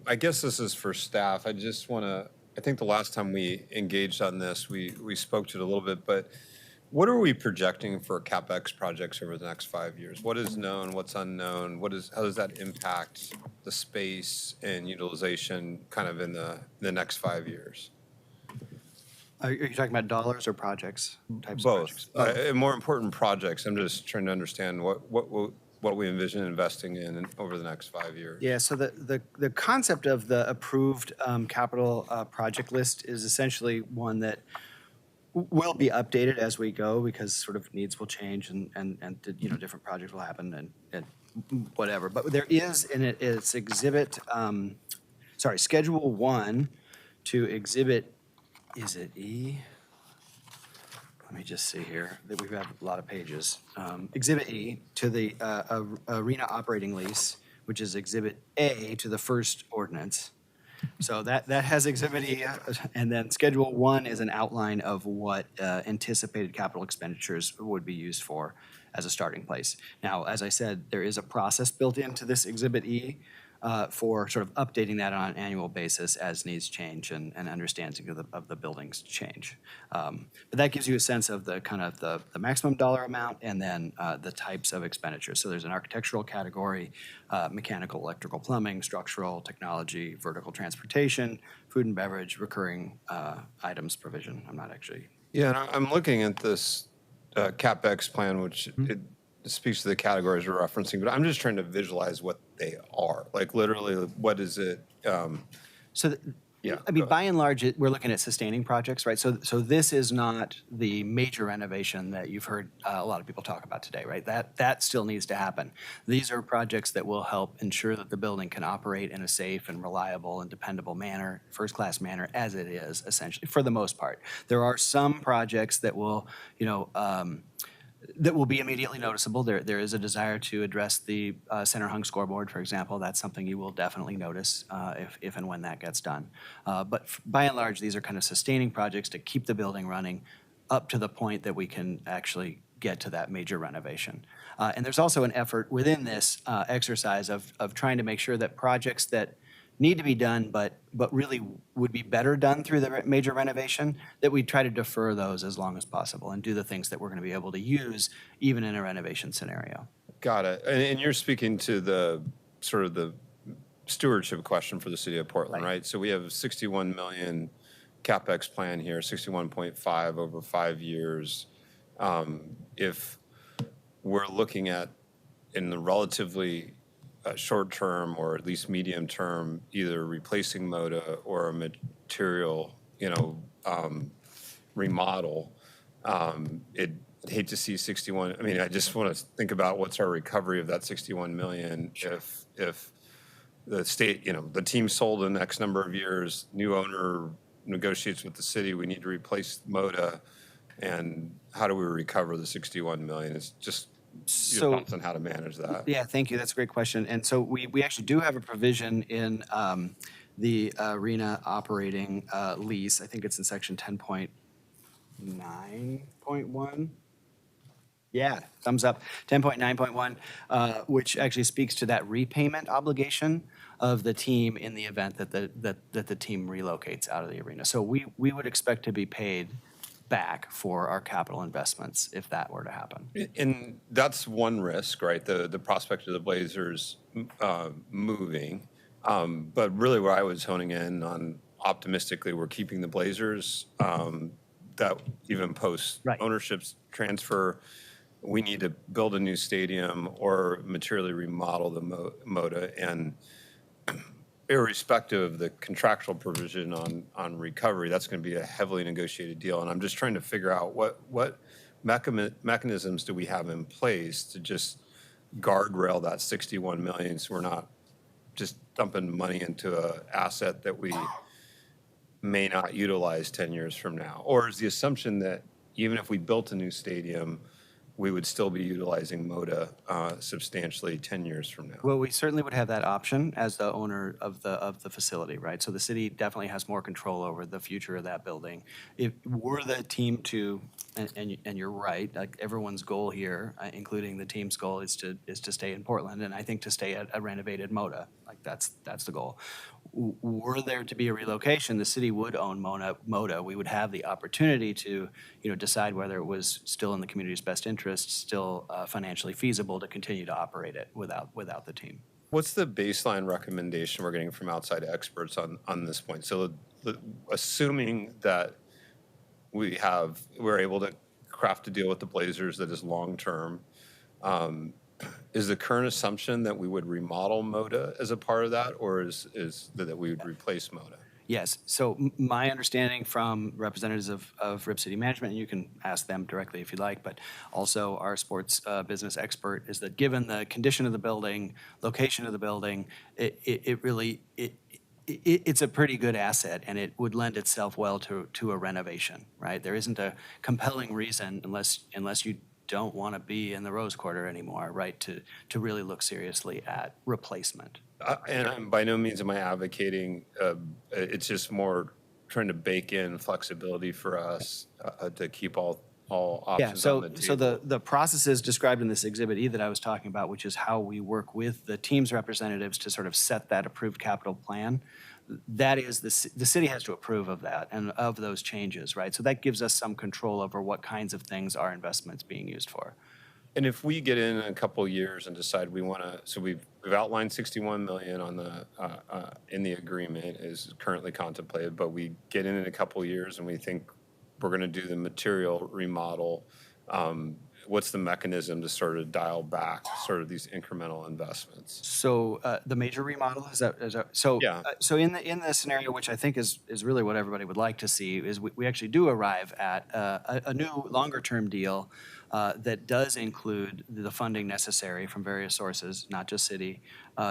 I guess this is for staff. I just want to, I think the last time we engaged on this, we spoke to it a little bit, but what are we projecting for CapEx projects over the next 5 years? What is known, what's unknown? How does that impact the space and utilization kind of in the next 5 years? Are you talking about dollars or projects? Types Both. of projects? More important projects. I'm just trying to understand what we envision investing in over the next 5 years. Yeah, so the concept of the approved capital project list is essentially one that will be updated as we go because sort of needs will change and different projects will happen and whatever. But there is in it, it's Schedule 1 to Exhibit, is it E? Let me just see here, that we've got a lot of pages. Exhibit E to the arena operating lease, which is Exhibit A to the first ordinance. So that has Exhibit E, and then Schedule 1 is an outline of what anticipated capital expenditures would be used for as a starting place. Now, as I said, there is a process built into this Exhibit E for sort of updating that on an annual basis as needs change and understanding of the buildings change. But that gives you a sense of the kind of the maximum dollar amount and then the types of expenditures. So there's an architectural category, mechanical, electrical, plumbing, structural, technology, vertical transportation, food and beverage, recurring items provision. I'm not actually. Yeah, and I'm looking at this CapEx plan, which it speaks to the categories we're referencing, but I'm just trying to visualize what they are. Like literally, what is it? Yeah, I mean, by and large, we're looking at sustaining projects, right? So this is not the major renovation that you've heard a lot of people talk about today, right? That still needs to happen. These are projects that will help ensure that the building can operate in a safe and reliable and dependable manner, first-class manner, as it is, essentially, for the most part. There are some projects that will, that will be immediately noticeable. There is a desire to address the center hung scoreboard, for example. That's something you will definitely notice if and when that gets done. But by and large, these are kind of sustaining projects to keep the building running up to the point that we can actually get to that major renovation. And there's also an effort within this exercise of trying to make sure that projects that need to be done, but really would be better done through the major renovation, that we try to defer those as long as possible and do the things that we're going to be able to use even in a renovation scenario. Got it. And you're speaking to the sort of the stewardship question for the city of Portland, right? So we have a 61 million CapEx plan here, 61.5 over 5 years. If we're looking at in the relatively short term or at least medium term, either replacing MODA or a material, remodel. I'd hate to see 61. I mean, I just want to think about what's our recovery of that 61 million. Sure. If the state, the team sold in X number of years, new owner negotiates with the city, we need to replace MODA, and how do we recover the 61 million? It's just your thoughts on how to manage that. Yeah, thank you. That's a great question. And so we actually do have a provision in the arena operating lease. I think it's in section 10.9.1. Yeah, thumbs up. 10.9.1, which actually speaks to that repayment obligation of the team in the event that the team relocates out of the arena. So we would expect to be paid back for our capital investments if that were to happen. And that's one risk, right? The prospect of the Blazers moving. But really where I was honing in on optimistically, we're keeping the Blazers, that even post ownership's transfer, we need to build a new stadium or materially remodel the MODA. And irrespective of the contractual provision on recovery, that's going to be a heavily negotiated deal. And I'm just trying to figure out what mechanisms do we have in place to just guardrail that 61 million so we're not just dumping money into an asset that we may not utilize 10 years from now? Or is the assumption that even if we built a new stadium, we would still be utilizing MODA substantially 10 years from now? Well, we certainly would have that option as the owner of the facility, right? So the city definitely has more control over the future of that building. If we're the team to, and you're right, like everyone's goal here, including the team's goal, is to stay in Portland, and I think to stay at a renovated MODA. Like that's the goal. Were there to be a relocation, the city would own MODA. We would have the opportunity to, decide whether it was still in the community's best interest, still financially feasible to continue to operate it without the team. What's the baseline recommendation we're getting from outside experts on this point? So assuming that we're able to craft a deal with the Blazers that is long-term, is the current assumption that we would remodel MODA as a part of that, or is that we would replace MODA? Yes, so my understanding from representatives of Rip City Management, and you can ask them directly if you'd like, but also our sports business expert, is that given the condition of the building, location of the building, it's a pretty good asset, and it would lend itself well to a renovation, right? There isn't a compelling reason, unless you don't want to be in the Rose Quarter anymore, right, to really look seriously at replacement. By no means am I advocating, it's just more trying to bake in flexibility for us to keep all Yeah, options on the table. so the processes described in this Exhibit E that I was talking about, which is how we work with the team's representatives to sort of set that approved capital plan, that is, the city has to approve of that and of those changes, right? So that gives us some control over what kinds of things our investment's being used for. And if we get in a couple of years and decide we want to, so we've outlined 61 million on the in the agreement is currently contemplated, but we get in a couple of years and we think we're going to do the material remodel. What's the mechanism to sort of dial back sort of these incremental investments? So the major remodel is that so Yeah. So in the scenario, which I think is really what everybody would like to see, is we actually do arrive at a new longer term deal that does include the funding necessary from various sources, not just city,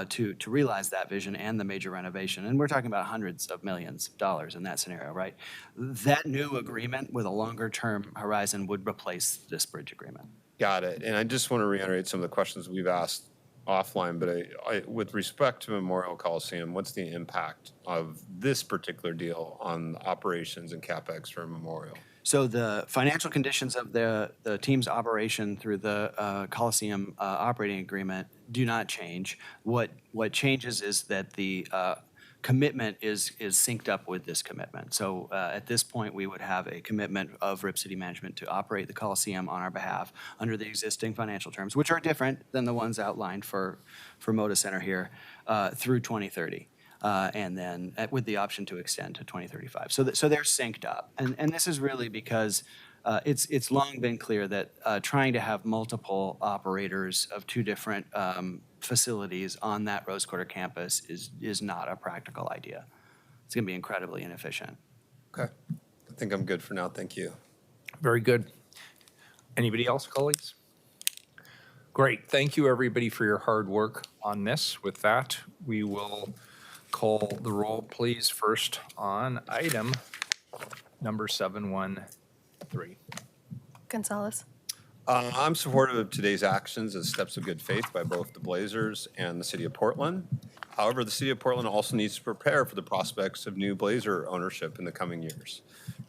to realize that vision and the major renovation. And we're talking about hundreds of millions of dollars in that scenario, right? That new agreement with a longer term horizon would replace this bridge agreement. Got it. And I just want to reiterate some of the questions we've asked offline, but with respect to Memorial Coliseum, what's the impact of this particular deal on operations and CapEx for Memorial? So the financial conditions of the team's operation through the Coliseum operating agreement do not change. What changes is that the commitment is synced up with this commitment. So at this point, we would have a commitment of Rip City Management to operate the Coliseum on our behalf under the existing financial terms, which are different than the ones outlined for Moda Center here through 2030. And then with the option to extend to 2035. So they're synced up. And this is really because it's long been clear that trying to have multiple operators of two different facilities on that Rose Quarter campus is not a practical idea. It's going to be incredibly inefficient. Okay. I think I'm good for now. Thank you. Very good. Anybody else, colleagues? Great. Thank you, everybody, for your hard work on this. With that, we will call the roll, please, first on item number 713. Gonzalez. I'm supportive of today's actions as steps of good faith by both the Blazers and the City of Portland. However, the City of Portland also needs to prepare for the prospects of new Blazer ownership in the coming years.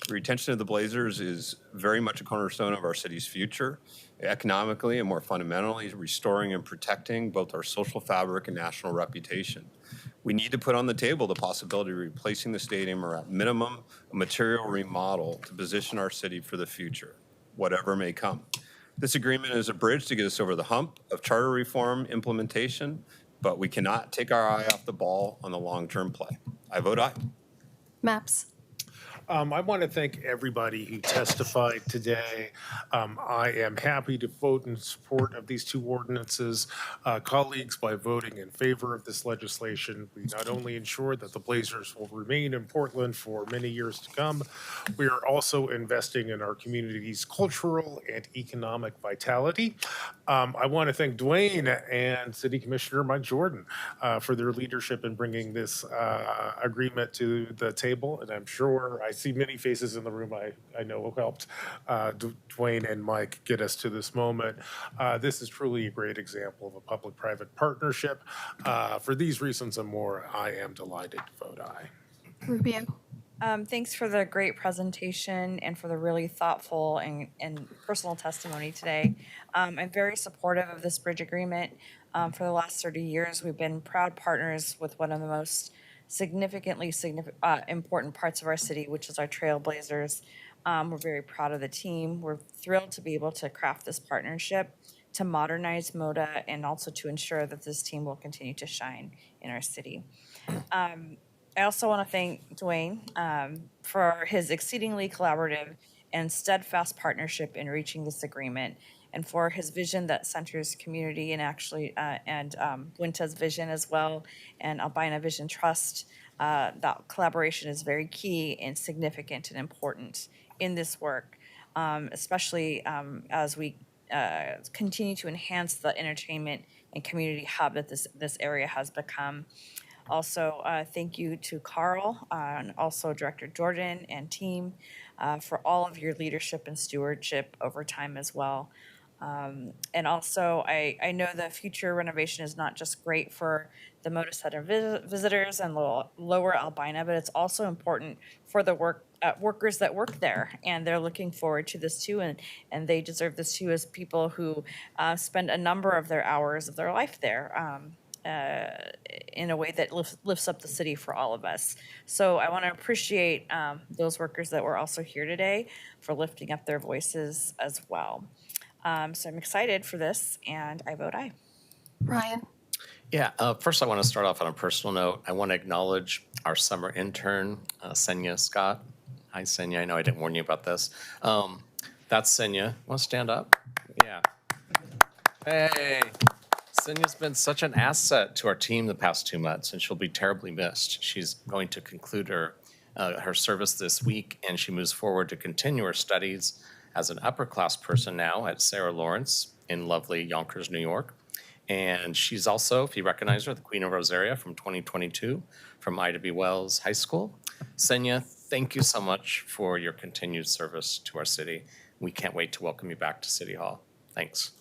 The retention of the Blazers is very much a cornerstone of our city's future, economically and more fundamentally, restoring and protecting both our social fabric and national reputation. We need to put on the table the possibility of replacing the stadium or at minimum, a material remodel to position our city for the future, whatever may come. This agreement is a bridge to get us over the hump of charter reform implementation, but we cannot take our eye off the ball on the long-term play. I vote aye. Maps. I want to thank everybody who testified today. I am happy to vote in support of these two ordinances. Colleagues, by voting in favor of this legislation, we not only ensure that the Blazers will remain in Portland for many years to come, we are also investing in our community's cultural and economic vitality. I want to thank Dwayne and City Commissioner Mike Jordan for their leadership in bringing this agreement to the table, and I'm sure I see many faces in the room I know helped Dwayne and Mike get us to this moment. This is truly a great example of a public-private partnership. For these reasons and more, I am delighted to vote aye. Rubio. Thanks for the great presentation and for the really thoughtful and personal testimony today. I'm very supportive of this bridge agreement. For the last 30 years, we've been proud partners with one of the most significantly important parts of our city, which is our Trailblazers. We're very proud of the team. We're thrilled to be able to craft this partnership to modernize MODA and also to ensure that this team will continue to shine in our city. I also want to thank Dwayne for his exceedingly collaborative and steadfast partnership in reaching this agreement, and for his vision that centers community and actually Winta's vision as well, and Albina Vision Trust that collaboration is very key and significant and important in this work, especially as we continue to enhance the entertainment and community hub that this area has become. Also, thank you to Carl and also Director Jordan and team for all of your leadership and stewardship over time as well. And also, I know the future renovation is not just great for the Moda Center visitors and Lower Albina, but it's also important for the workers that work there, and they're looking forward to this too, and they deserve this too as people who spend a number of their hours of their life there. In a way that lifts up the city for all of us. So I want to appreciate those workers that were also here today for lifting up their voices as well. So I'm excited for this, and I vote aye. Ryan? Yeah, first I want to start off on a personal note. I want to acknowledge our summer intern, Senya Scott. Hi, Senya. I know I didn't warn you about this. That's Senya. Want to stand up? Yeah. Hey. Senya's been such an asset to our team the past 2 months, and she'll be terribly missed. She's going to conclude her service this week, and she moves forward to continue her studies as an upper-class person now at Sarah Lawrence in lovely Yonkers, New York. And she's also, if you recognize her, the Queen of Rosaria from 2022 from Ida B. Wells High School. Senya, thank you so much for your continued service to our city. We can't wait to welcome you back to City Hall. Thanks.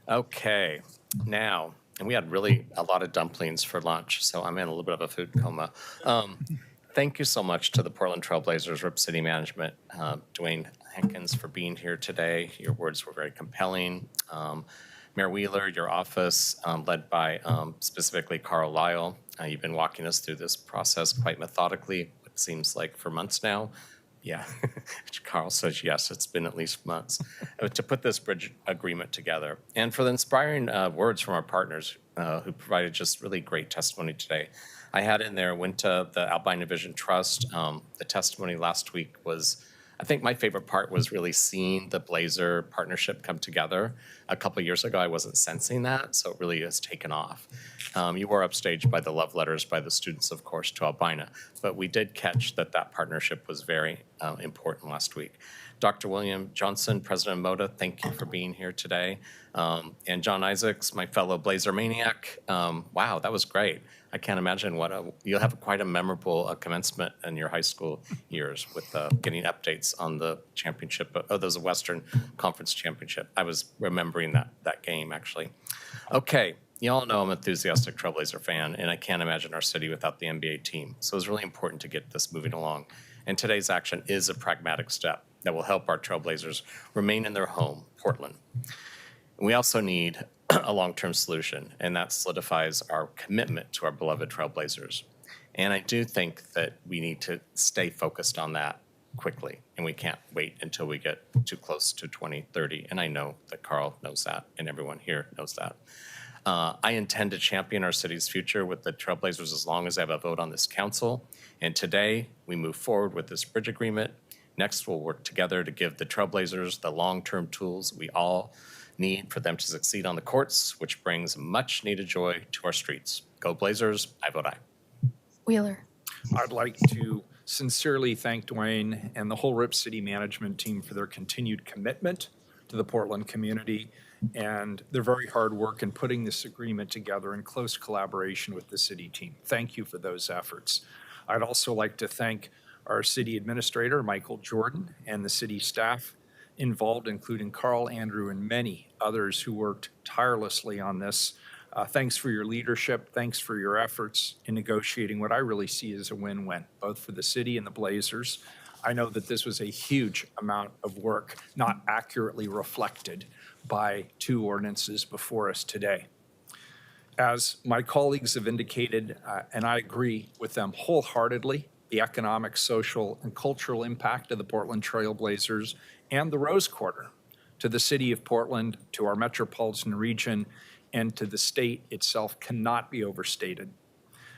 Okay, now, and we had really a lot of dumplings for lunch, so I'm in a little bit of a food coma. Thank you so much to the Portland Trailblazers, Rip City Management, Dwayne Hankins for being here today. Your words were very compelling. Mayor Wheeler, your office, led by specifically Carl Lyle, you've been walking us through this process quite methodically, it seems like for months now. Yeah, Carl says yes, it's been at least months, to put this bridge agreement together. And for the inspiring words from our partners who provided just really great testimony today. I had in there, went to the Albina Vision Trust. The testimony last week was, I think my favorite part was really seeing the Blazer partnership come together. A couple of years ago, I wasn't sensing that, so it really has taken off. You were upstaged by the love letters by the students, of course, to Albina, but we did catch that partnership was very important last week. Dr. William Johnson, President of MODA, thank you for being here today. And John Isaacs, my fellow Blazer maniac, wow, that was great. I can't imagine you'll have quite a memorable commencement in your high school years with getting updates on the championship, the Western Conference Championship. I was remembering that game, actually. Okay, you all know I'm an enthusiastic Trailblazer fan, and I can't imagine our city without the NBA team. So it's really important to get this moving along. And today's action is a pragmatic step that will help our Trailblazers remain in their home, Portland. We also need a long-term solution, and that solidifies our commitment to our beloved Trailblazers. And I do think that we need to stay focused on that quickly, and we can't wait until we get too close to 2030. And I know that Carl knows that, and everyone here knows that. I intend to champion our city's future with the Trailblazers as long as I have a vote on this council. And today, we move forward with this bridge agreement. Next, we'll work together to give the Trailblazers the long-term tools we all need for them to succeed on the courts, which brings much-needed joy to our streets. Go Blazers, I vote aye. Wheeler? I'd like to sincerely thank Dwayne and the whole Rip City management team for their continued commitment to the Portland community and their very hard work in putting this agreement together in close collaboration with the city team. Thank you for those efforts. I'd also like to thank our city administrator, Michael Jordan, and the city staff involved, including Carl, Andrew, and many others who worked tirelessly on this. Thanks for your leadership. Thanks for your efforts in negotiating what I really see as a win-win, both for the city and the Blazers. I know that this was a huge amount of work, not accurately reflected by two ordinances before us today. As my colleagues have indicated, and I agree with them wholeheartedly, the economic, social, and cultural impact of the Portland Trailblazers and the Rose Quarter to the city of Portland, to our metropolitan region, and to the state itself cannot be overstated.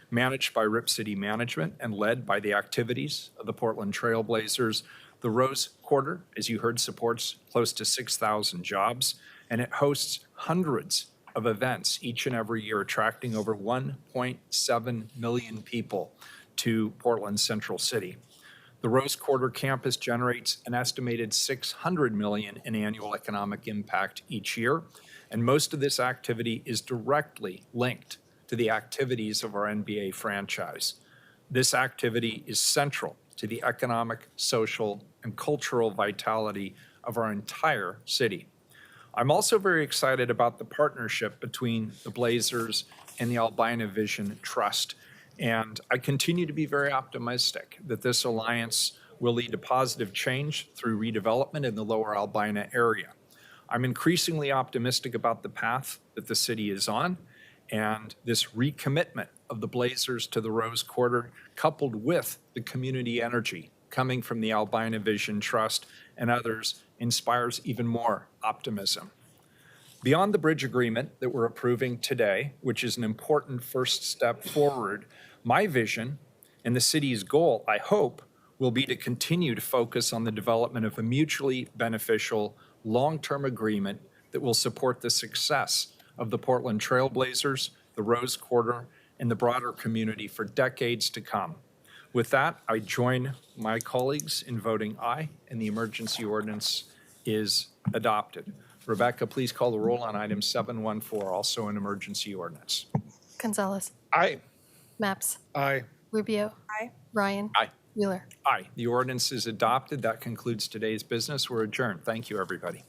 Managed by Rip City Management and led by the activities of the Portland Trailblazers, the Rose Quarter, as you heard, supports close to 6,000 jobs, and it hosts hundreds of events each and every year, attracting over 1.7 million people to Portland Central City. The Rose Quarter campus generates an estimated $600 million in annual economic impact each year, and most of this activity is directly linked to the activities of our NBA franchise. This activity is central to the economic, social, and cultural vitality of our entire city. I'm also very excited about the partnership between the Blazers and the Albina Vision Trust. And I continue to be very optimistic that this alliance will lead to positive change through redevelopment in the lower Albina area. I'm increasingly optimistic about the path that the city is on, and this recommitment of the Blazers to the Rose Quarter, coupled with the community energy coming from the Albina Vision Trust and others, inspires even more optimism. Beyond the bridge agreement that we're approving today, which is an important first step forward, my vision and the city's goal, I hope, will be to continue to focus on the development of a mutually beneficial long-term agreement that will support the success of the Portland Trail Blazers, the Rose Quarter, and the broader community for decades to come. With that, I join my colleagues in voting aye, and the emergency ordinance is adopted. Rebecca, please call the roll on item 714, also an emergency ordinance. Gonzalez. Aye. Maps. Aye. Rubio. Aye. Ryan. Aye. Wheeler. Aye. The ordinance is adopted. That concludes today's business. We're adjourned. Thank you, everybody.